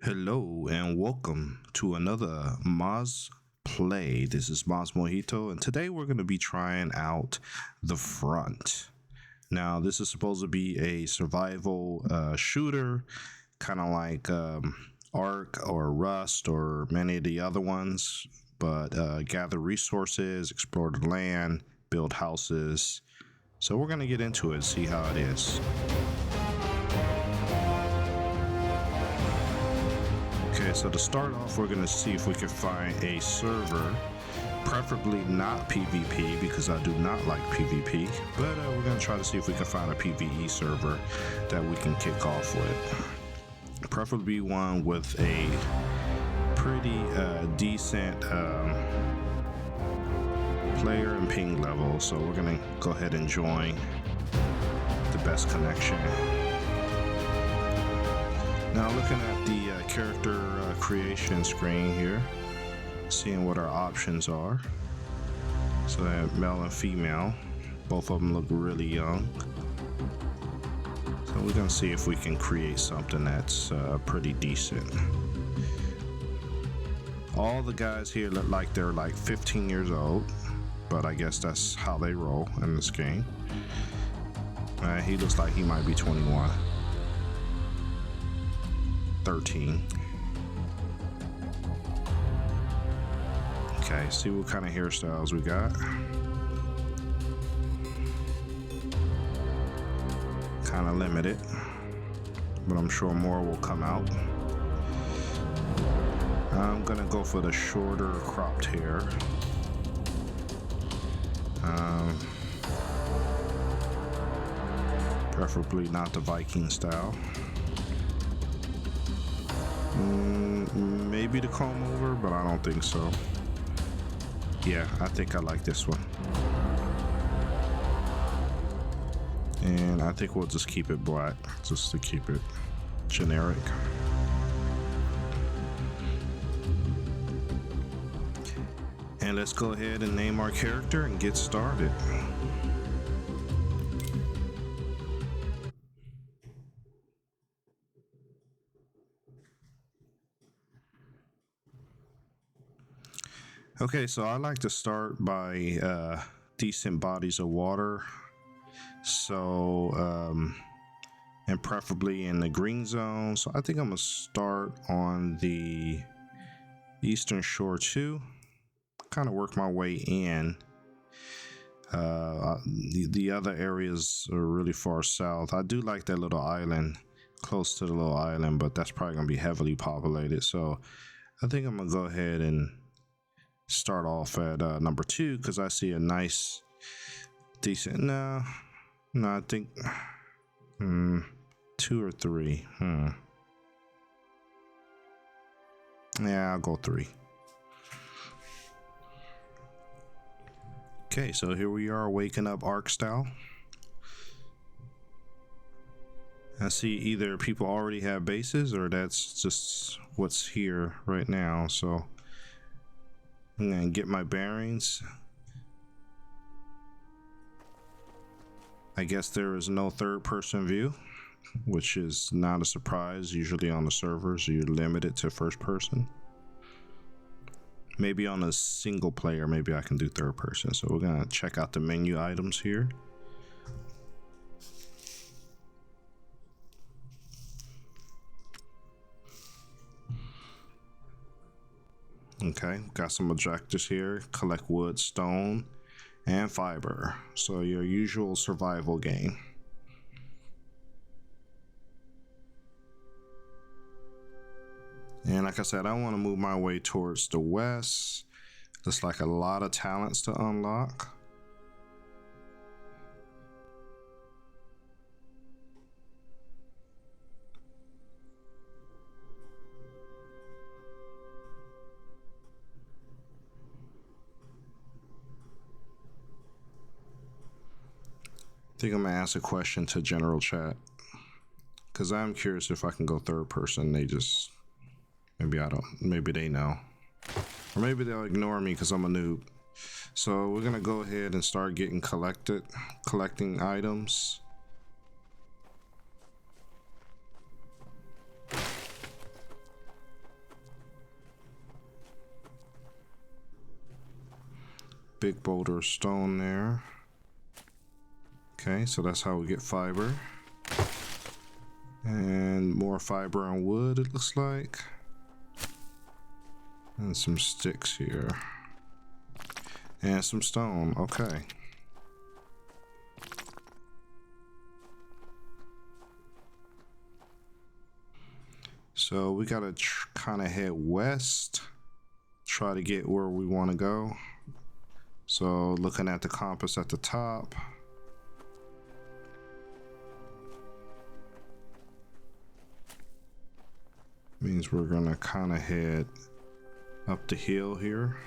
Hello and welcome to another Maz Play. This is MazMojito, and today we're going to be trying out The Front. Now, this is supposed to be a survival shooter, kind of like Ark or Rust or many of the other ones, but gather resources, explore the land, build houses. So we're going to get into it, see how it is. Okay, so to start off, we're going to see if we can find a server, preferably not PvP because I do not like PvP, but we're going to try to see if we can find a PvE server that we can kick off with. Preferably one with a pretty decent player and ping level, so we're going to go ahead and join the best connection. Now looking at the character creation screen here, seeing what our options are. So that male and female, both of them look really young. So we're gonna see if we can create something that's pretty decent. All the guys here look like they're like 15 years old, but I guess that's how they roll in this game. He looks like he might be 21. 13. Okay, see what kind of hairstyles we got. Kind of limited, but I'm sure more will come out. I'm gonna go for the shorter cropped hair. Preferably not the Viking style. Maybe the comb over, but I don't think so. Yeah, I think I like this one. And I think we'll just keep it black, just to keep it generic. And let's go ahead and name our character and get started. Okay, so I like to start by decent bodies of water. So, and preferably in the green zone. So I think I'm gonna start on the eastern shore too. Kind of work my way in. The other areas are really far south. I do like that little island, close to the little island, but that's probably gonna be heavily populated. So I think I'm gonna go ahead and start off at number 2 because I see a nice decent no I think 2 or 3. Yeah, I'll go 3. Okay, so here we are waking up Ark style. I see either people already have bases or that's just what's here right now, so I'm gonna get my bearings. I guess there is no third person view, which is not a surprise. Usually on the servers you're limited to first person. Maybe on a single player, maybe I can do third person. So we're gonna check out the menu items here. Okay, got some objectives here. Collect wood, stone, and fiber. So your usual survival game. And like I said, I want to move my way towards the west. There's like a lot of talents to unlock. I think I'm gonna ask a question to general chat because I'm curious if I can go third person. They just maybe they know, or maybe they'll ignore me because I'm a noob. So we're gonna go ahead and start collecting items. big boulder of stone there. Okay, so that's how we get fiber. And more fiber and wood, it looks like. And some sticks here. And some stone, okay. So we gotta kind of head west, try to get where we want to go. So looking at the compass at the top. Means we're gonna kind of head up the hill here.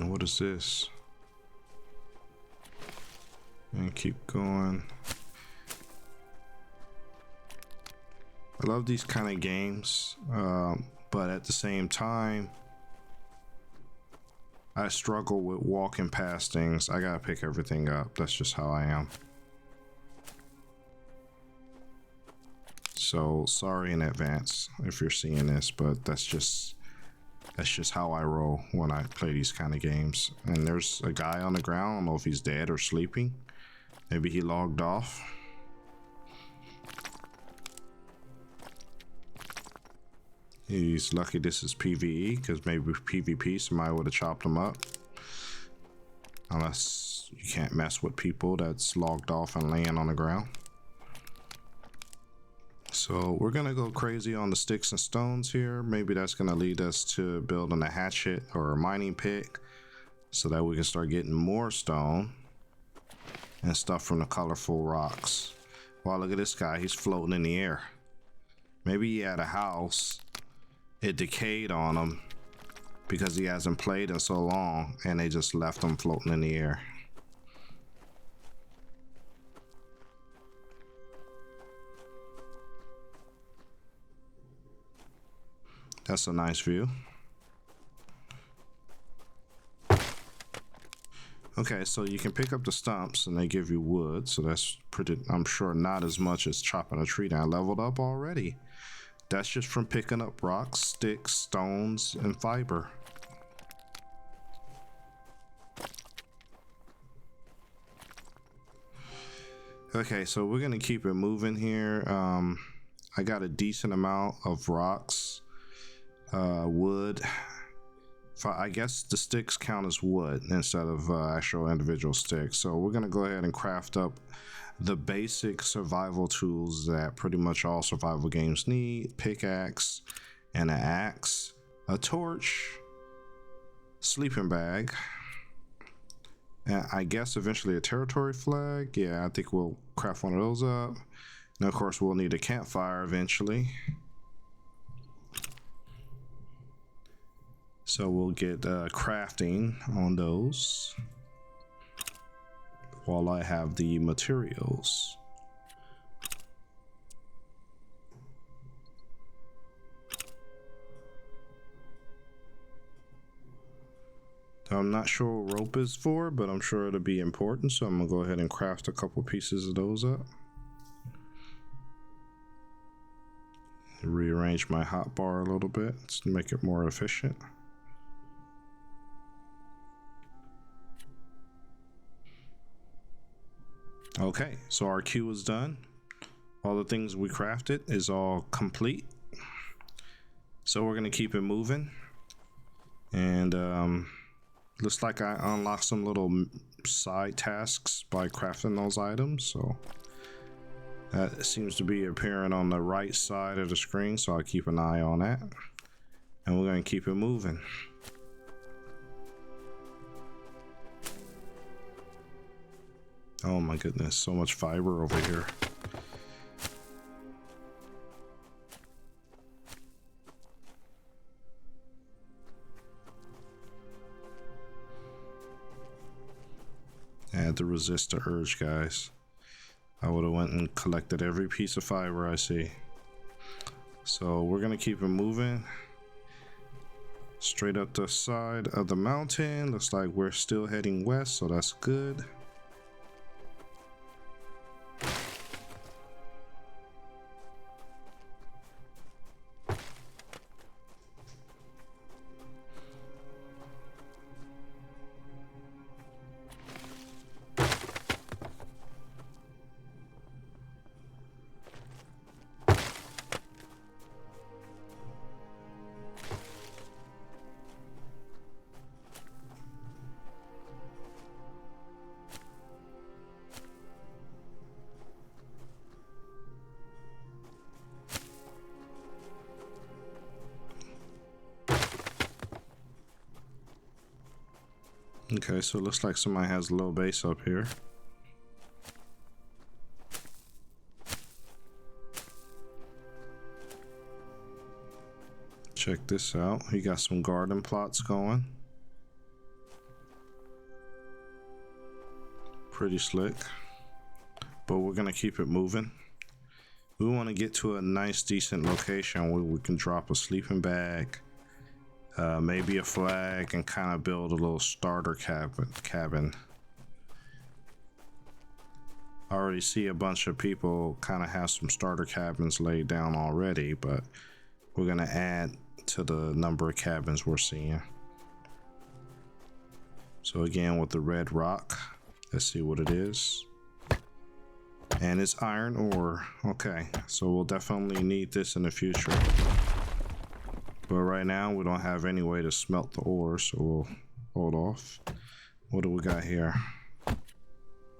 What is this? And keep going. I love these kind of games, but at the same time, I struggle with walking past things. I gotta pick everything up. That's just how I am. So sorry in advance if you're seeing this, but that's just how I roll when I play these kind of games. And there's a guy on the ground. I don't know if he's dead or sleeping. Maybe he logged off. He's lucky this is PvE, because maybe PvP somebody would have chopped him up. Unless you can't mess with people that's logged off and laying on the ground. So we're gonna go crazy on the sticks and stones here. Maybe that's gonna lead us to building a hatchet or a mining pick, so that we can start getting more stone and stuff from the colorful rocks. Wow, look at this guy, he's floating in the air. Maybe he had a house, it decayed on him because he hasn't played in so long, and they just left him floating in the air. That's a nice view. Okay, so you can pick up the stumps and they give you wood, so that's pretty, I'm sure not as much as chopping a tree down. Leveled up already. That's just from picking up rocks, sticks, stones, and fiber. Okay, so we're gonna keep it moving here. I got a decent amount of rocks, wood. I guess the sticks count as wood instead of actual individual sticks. So we're gonna go ahead and craft up the basic survival tools that pretty much all survival games need: pickaxe and an axe, a torch, sleeping bag, and I guess eventually a territory flag. Yeah, I think we'll craft one of those up. And of course we'll need a campfire eventually. So we'll get crafting on those while I have the materials. I'm not sure what rope is for, but I'm sure it'll be important, so I'm gonna go ahead and craft a couple pieces of those up. Rearrange my hotbar a little bit to make it more efficient. Okay, so our queue is done. All the things we crafted is all complete. So we're gonna keep it moving. And looks like I unlocked some little side tasks by crafting those items. So that seems to be appearing on the right side of the screen, so I'll keep an eye on that. And we're gonna keep it moving. Oh my goodness, so much fiber over here. I had to resist the urge, guys. I would have went and collected every piece of fiber I see. So we're gonna keep it moving. Straight up the side of the mountain. Looks like we're still heading west, so that's good. Okay, so it looks like somebody has a little base up here. Check this out. He got some garden plots going. Pretty slick. But we're gonna keep it moving. We want to get to a nice, decent location where we can drop a sleeping bag, maybe a flag, and kind of build a little starter cabin. I already see a bunch of people kind of have some starter cabins laid down already, but we're gonna add to the number of cabins we're seeing. So again, with the red rock, let's see what it is. And it's iron ore. Okay, so we'll definitely need this in the future. But right now we don't have any way to smelt the ore, so we'll hold off. What do we got here?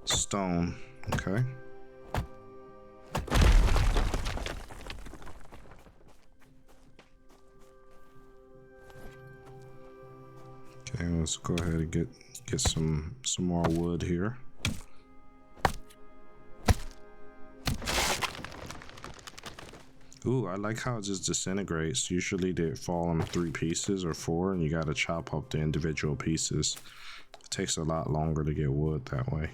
Stone. Okay. Okay, let's go ahead and get some more wood here. Ooh, I like how it just disintegrates. Usually they fall in 3 pieces or 4, and you gotta chop up the individual pieces. It takes a lot longer to get wood that way.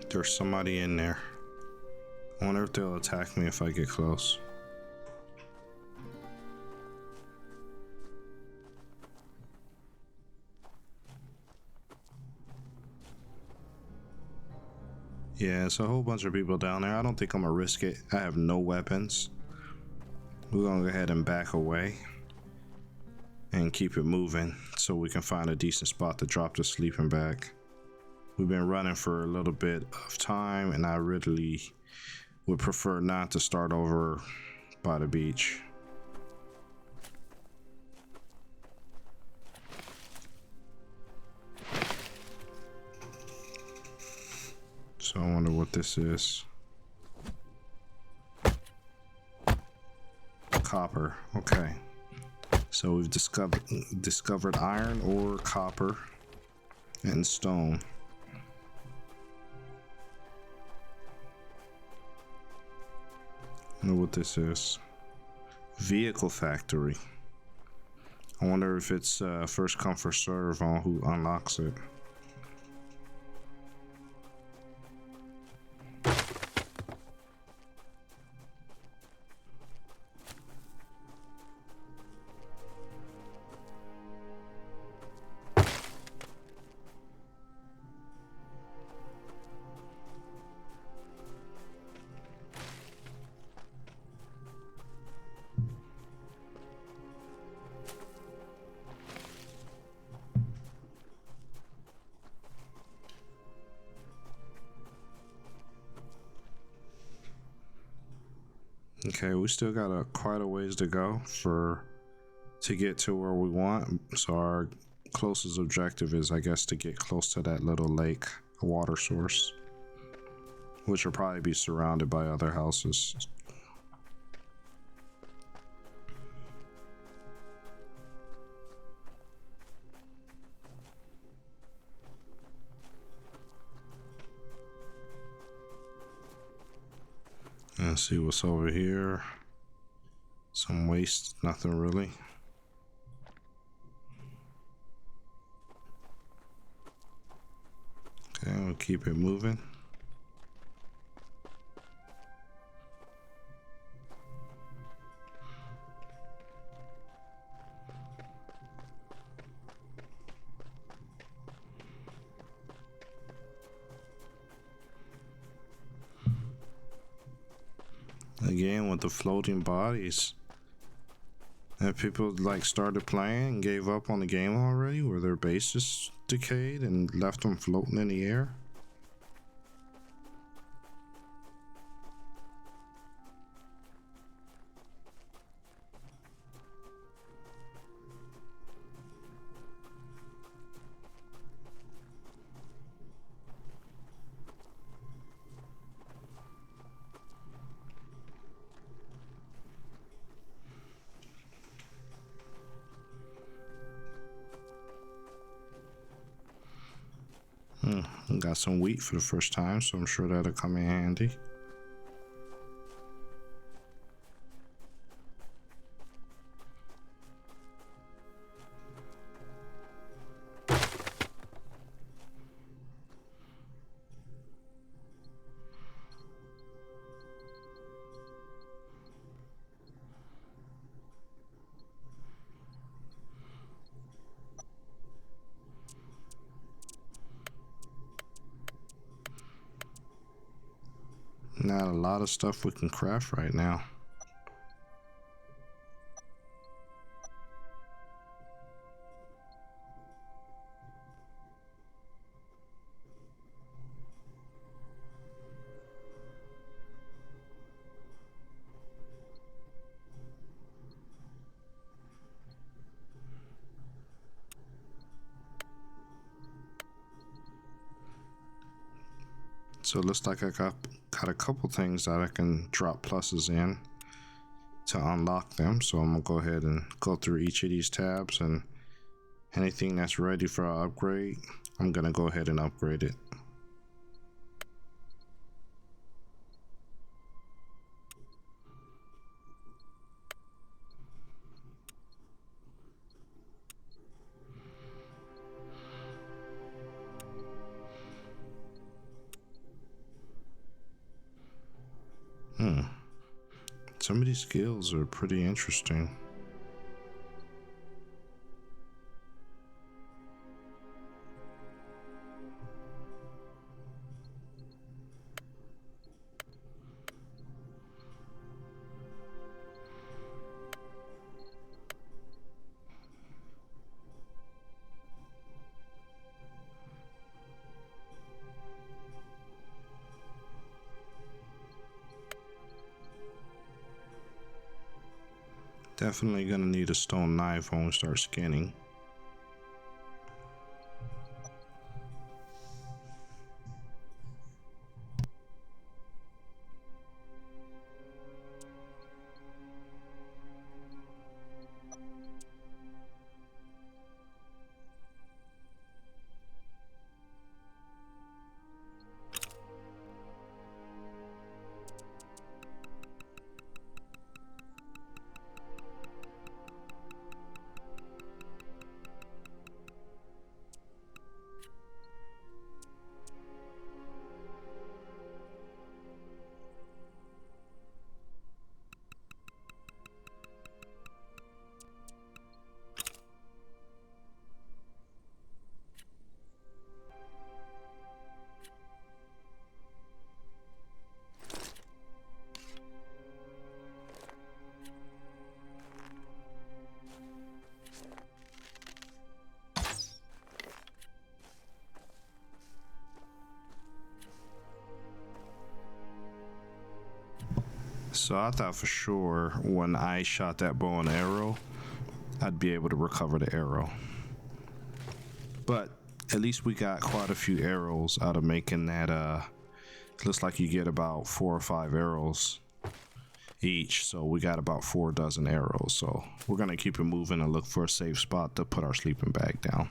There's somebody in there. I wonder if they'll attack me if I get close. Yeah, it's a whole bunch of people down there. I don't think I'm gonna risk it. I have no weapons. We're gonna go ahead and back away and keep it moving so we can find a decent spot to drop the sleeping bag. We've been running for a little bit of time, and I really would prefer not to start over by the beach. So I wonder what this is. Copper. Okay. So we've discovered iron ore, copper, and stone. I wonder what this is. Vehicle factory. I wonder if it's first come first serve on who unlocks it. Okay, we still got quite a ways to go to get to where we want. So our closest objective is, I guess, to get close to that little lake, water source, which will probably be surrounded by other houses. Let's see what's over here. Some waste, nothing really. Okay, we'll keep it moving. Again with the floating bodies. Have people like started playing and gave up on the game already, where their bases decayed and left them floating in the air? Got some wheat for the first time, so I'm sure that'll come in handy. Not a lot of stuff we can craft right now. So it looks like I got a couple things that I can drop pluses in to unlock them. So I'm gonna go ahead and go through each of these tabs, and anything that's ready for an upgrade, I'm gonna go ahead and upgrade it. Some of these skills are pretty interesting. Definitely gonna need a stone knife when we start skinning. So I thought for sure when I shot that bow and arrow, I'd be able to recover the arrow. But at least we got quite a few arrows out of making that. Looks like you get about 4 or 5 arrows each. So we got about 4 dozen arrows. So we're going to keep it moving and look for a safe spot to put our sleeping bag down.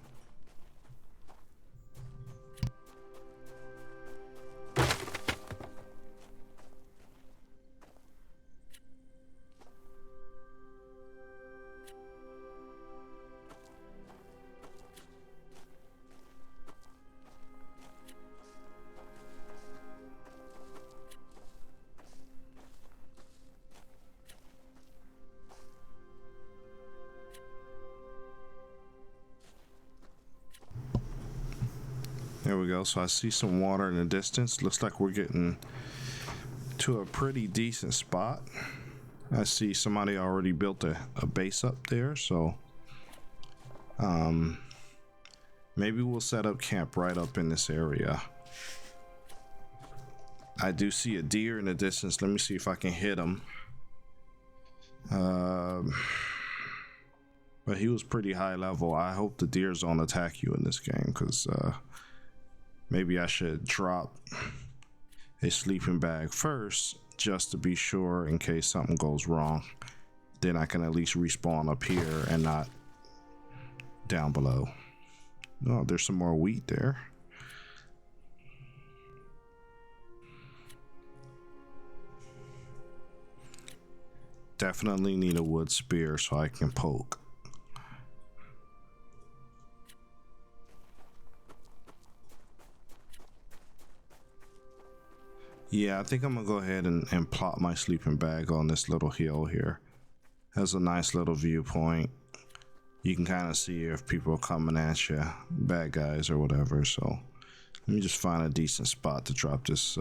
go. So I see some water in the distance. Looks like we're getting to a pretty decent spot. I see somebody already built a base up there, so maybe we'll set up camp right up in this area. I do see a deer in the distance. Let me see if I can hit him. But he was pretty high level. I hope the deers don't attack you in this game, because maybe I should drop a sleeping bag first, just to be sure in case something goes wrong. Then I can at least respawn up here and not down below. Oh, there's some more wheat there. Definitely need a wood spear so I can poke. Yeah, I think I'm gonna go ahead and plot my sleeping bag on this little hill here. Has a nice little viewpoint. You can kind of see if people are coming at you, bad guys or whatever. So let me just find a decent spot to drop this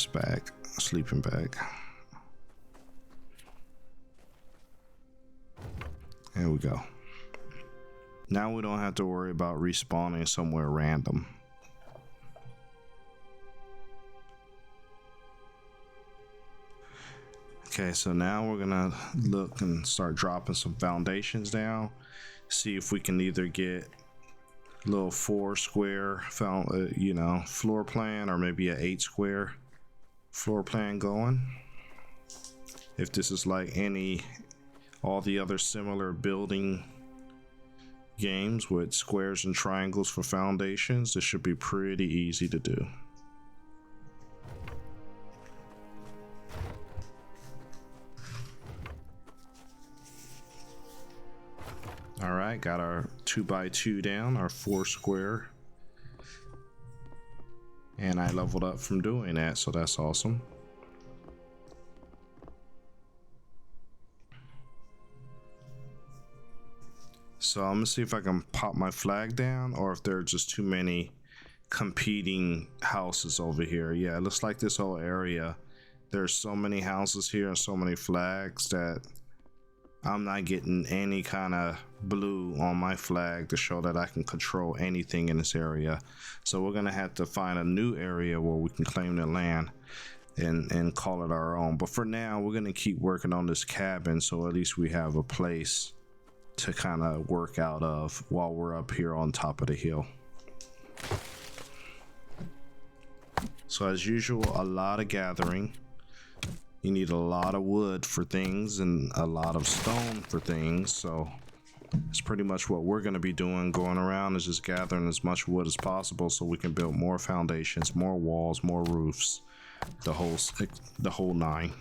bag, sleeping bag. There we go. Now we don't have to worry about respawning somewhere random. Okay, so now we're gonna look and start dropping some foundations down. See if we can either get a little 4 square floor plan, or maybe an 8 square floor plan going. If this is like all the other similar building games with squares and triangles for foundations, this should be pretty easy to do. All right, got our 2x2 down, our 4 square, and I leveled up from doing that, so that's awesome. So I'm gonna see if I can pop my flag down, or if there are just too many competing houses over here. Yeah, it looks like this whole area, there's so many houses here and so many flags that I'm not getting any kind of blue on my flag to show that I can control anything in this area. So we're gonna have to find a new area where we can claim the land and call it our own. But for now, we're gonna keep working on this cabin, so at least we have a place to kind of work out of while we're up here on top of the hill. So as usual, a lot of gathering. You need a lot of wood for things and a lot of stone for things, so it's pretty much what we're going to be doing. Going around is just gathering as much wood as possible so we can build more foundations, more walls, more roofs, the whole nine.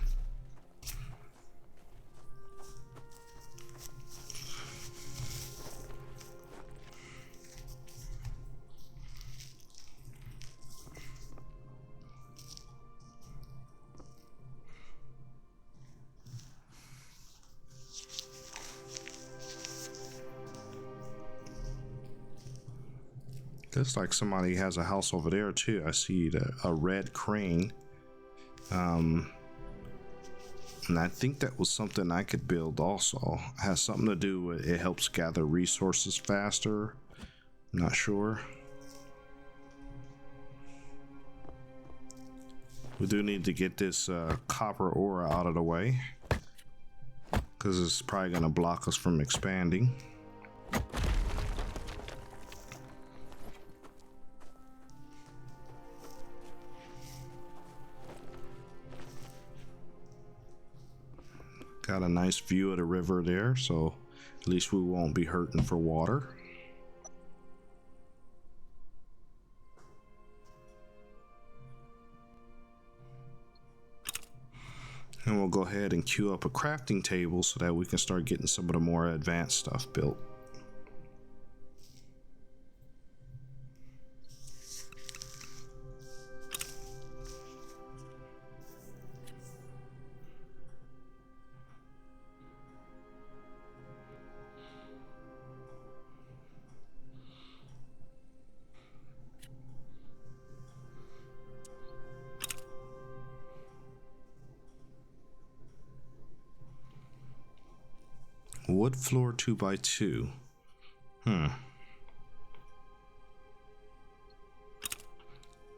Looks like somebody has a house over there too. I see a red crane. And I think that was something I could build also. It has something to do with it helps gather resources faster. I'm not sure. We do need to get this copper ore out of the way, because it's probably going to block us from expanding. Got a nice view of the river there, so at least we won't be hurting for water. And we'll go ahead and queue up a crafting table so that we can start getting some of the more advanced stuff built. wood floor 2x2.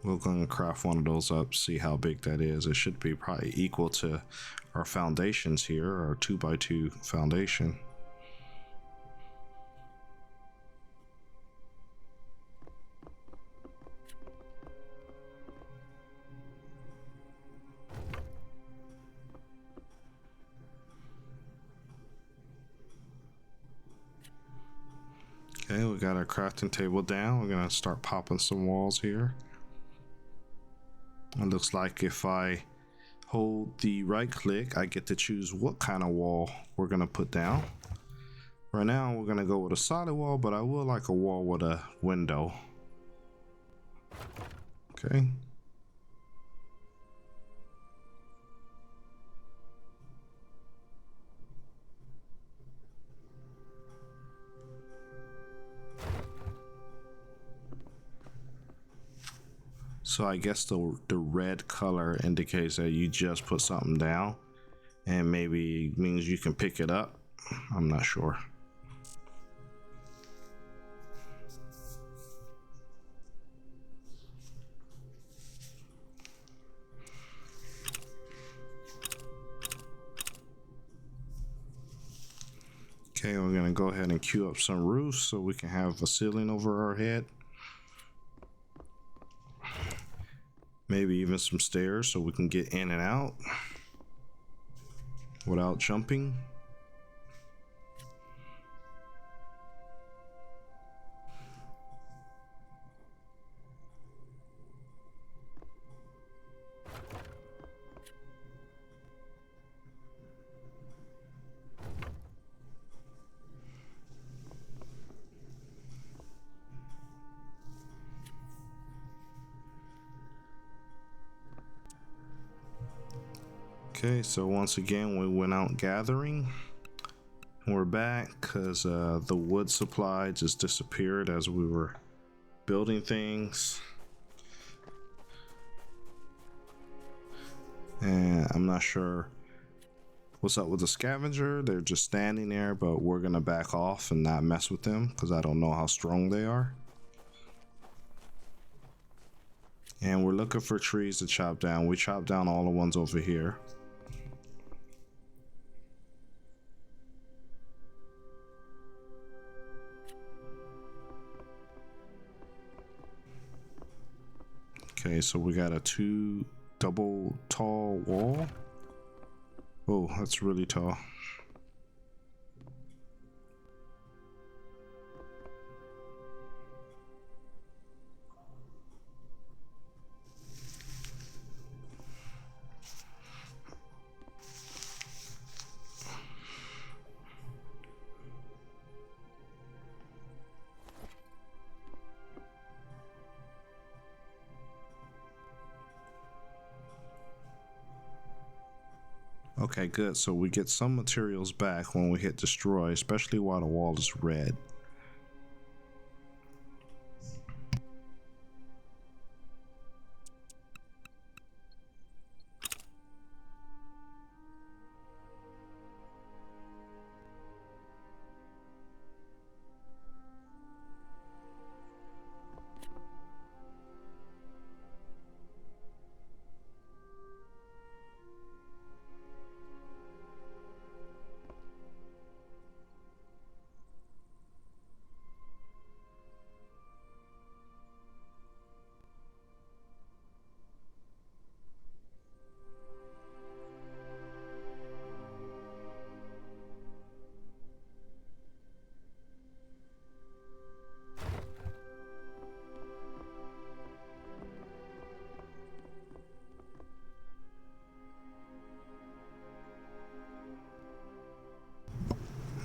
We're going to craft one of those up, see how big that is. It should be probably equal to our foundations here, our 2x2 foundation. Okay, we got our crafting table down. We're going to start popping some walls here. It looks like if I hold the right click, I get to choose what kind of wall we're going to put down. Right now, we're going to go with a solid wall, but I will like a wall with a window. Okay. So I guess the red color indicates that you just put something down, and maybe means you can pick it up. I'm not sure. Okay, we're gonna go ahead and queue up some roofs so we can have a ceiling over our head. Maybe even some stairs so we can get in and out without jumping. Okay, so once again we went out gathering. We're back because the wood supply just disappeared as we were building things. And I'm not sure what's up with the scavenger. They're just standing there, but we're gonna back off and not mess with them because I don't know how strong they are. And we're looking for trees to chop down. We chopped down all the ones over here. Okay, so we got a double tall wall. Oh, that's really tall. Okay, good. So we get some materials back when we hit destroy, especially while the wall is red.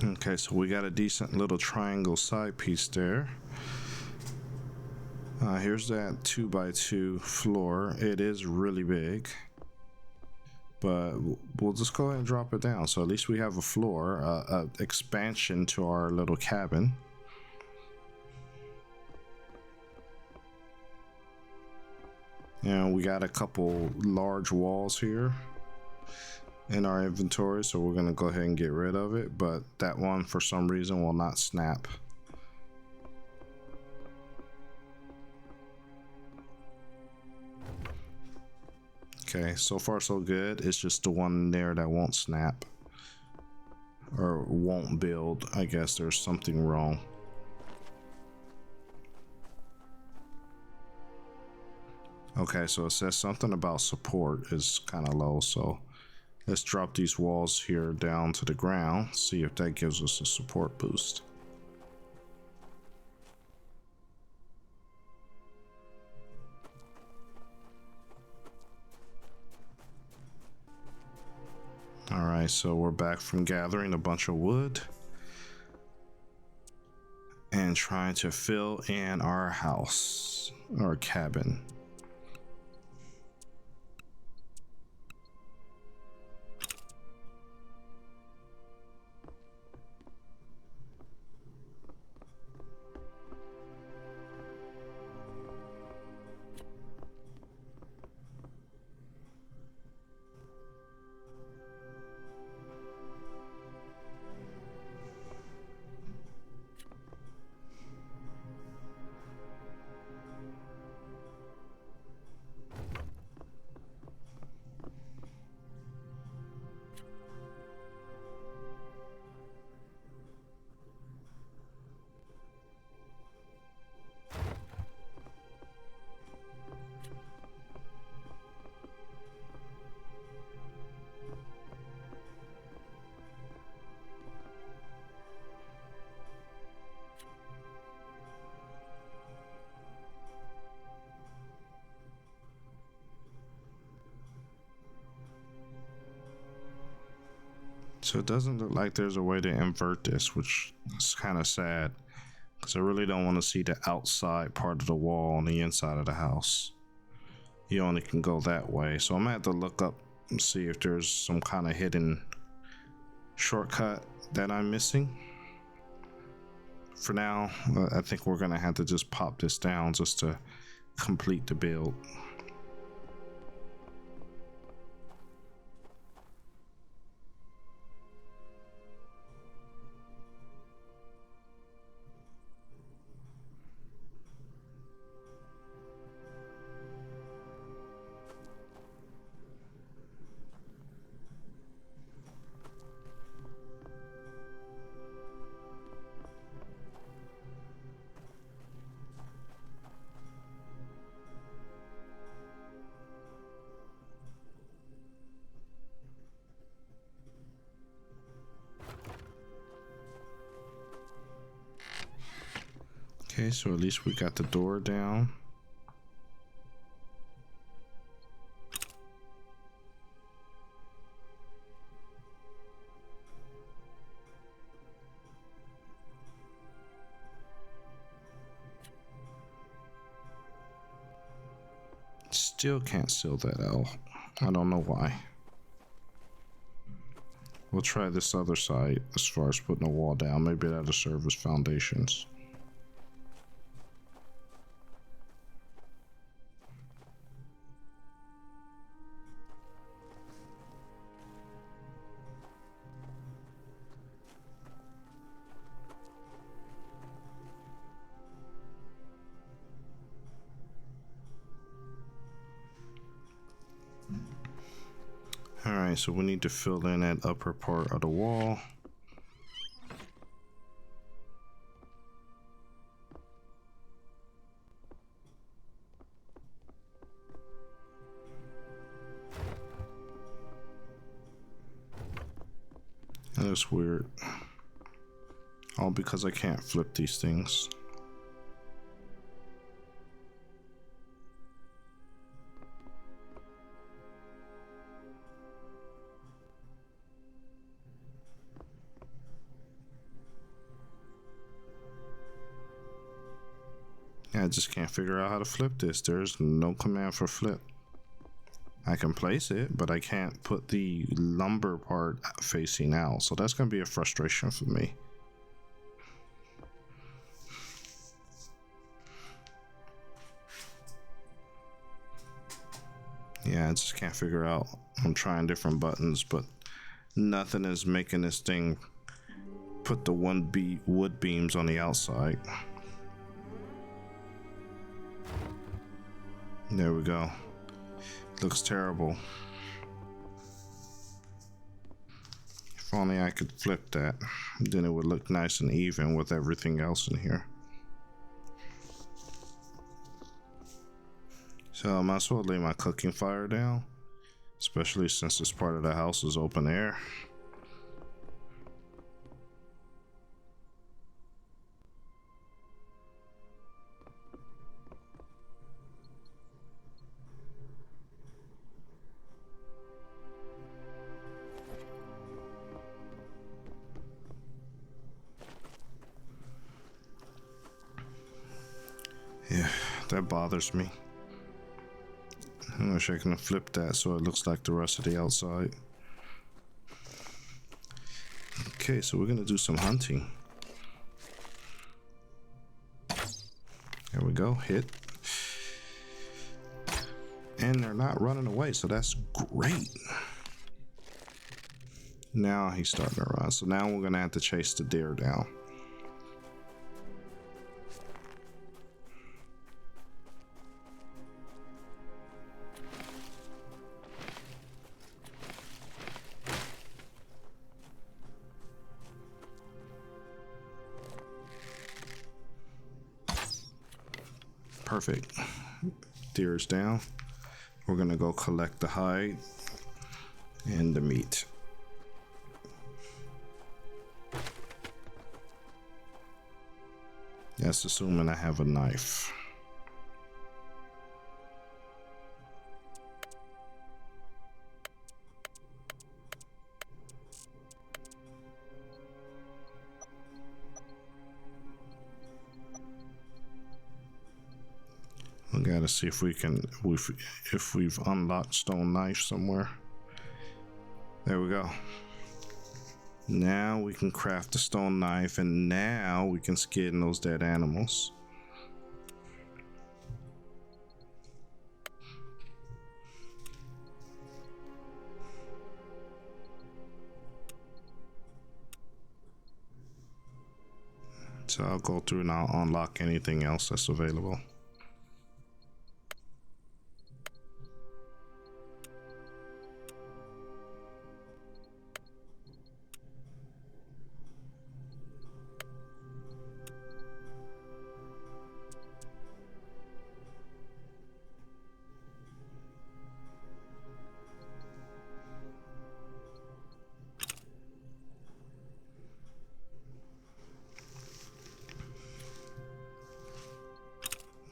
Okay, so we got a decent little triangle side piece there. Here's that 2x2 floor. It is really big, but we'll just go ahead and drop it down. So at least we have a floor, expansion to our little cabin. And we got a couple large walls here. in our inventory, so we're gonna go ahead and get rid of it, but that one for some reason will not snap. Okay, so far so good. It's just the one there that won't snap or won't build. I guess there's something wrong. Okay, so it says something about support is kind of low, so let's drop these walls here down to the ground, see if that gives us a support boost. Alright, so we're back from gathering a bunch of wood and trying to fill in our house, our cabin. So it doesn't look like there's a way to invert this, which is kind of sad, because I really don't want to see the outside part of the wall on the inside of the house. You only can go that way, so I'm gonna have to look up and see if there's some kind of hidden shortcut that I'm missing. For now, I think we're gonna have to just pop this down just to complete the build. Okay, so at least we got the door down. Still can't seal that out. I don't know why. We'll try this other side as far as putting a wall down. Maybe that'll serve as foundations. Alright, so we need to fill in that upper part of the wall. That's weird. All because I can't flip these things. I just can't figure out how to flip this. There's no command for flip. I can place it, but I can't put the lumber part facing out. So that's going to be a frustration for me. Yeah, I just can't figure out. I'm trying different buttons, but nothing is making this thing put the wood beams on the outside. There we go. Looks terrible. If only I could flip that, then it would look nice and even with everything else in here. So I might as well lay my cooking fire down, especially since this part of the house is open air. Yeah, that bothers me. I wish I can flip that so it looks like the rest of the outside. Okay, so we're gonna do some hunting. There we go, hit. And they're not running away, so that's great. Now he's starting to run, so now we're gonna have to chase the deer down. Perfect. Deer is down. We're gonna go collect the hide and the meat. That's assuming I have a knife. We gotta see if we can, if we've unlocked stone knife somewhere. There we go. Now we can craft the stone knife, and now we can skin those dead animals. So I'll go through and I'll unlock anything else that's available.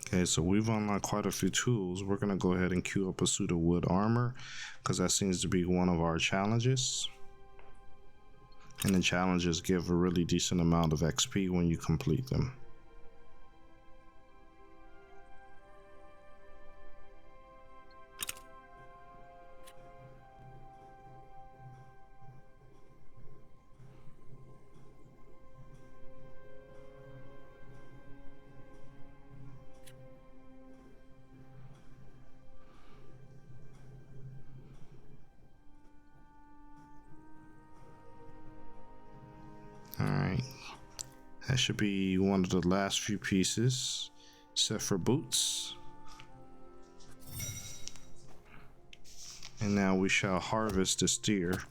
Okay, so we've unlocked quite a few tools. We're gonna go ahead and queue up a suit of wood armor because that seems to be one of our challenges. And the challenges give a really decent amount of XP when you complete them. Alright, that should be one of the last few pieces, except for boots. And now we shall harvest this deer,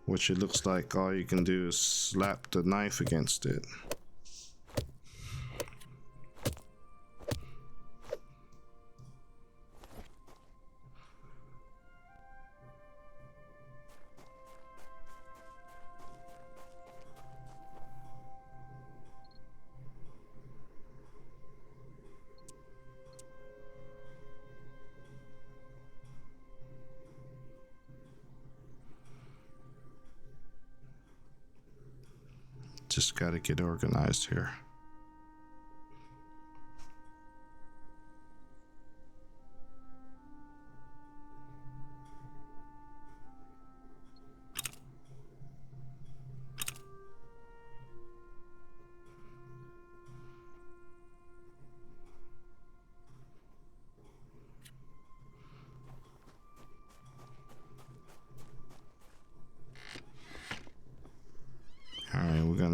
which it looks like all you can do is slap the knife against it. Just gotta get organized here.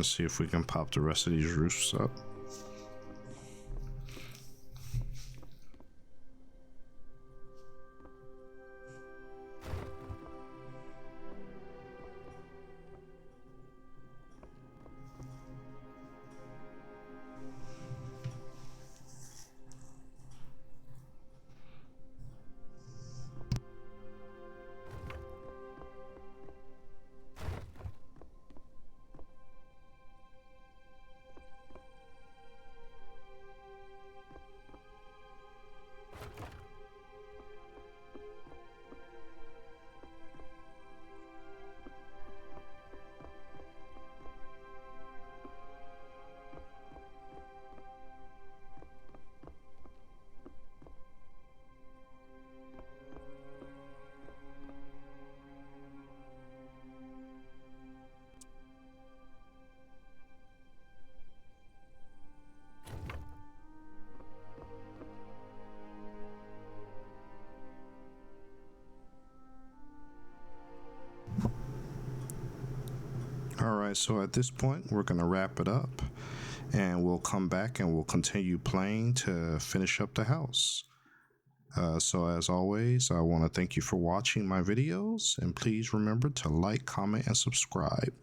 to see if we can pop the rest of these roofs up. Alright, so at this point we're going to wrap it up, and we'll come back and we'll continue playing to finish up the house. So as always, I want to thank you for watching my videos, and please remember to like, comment, and subscribe.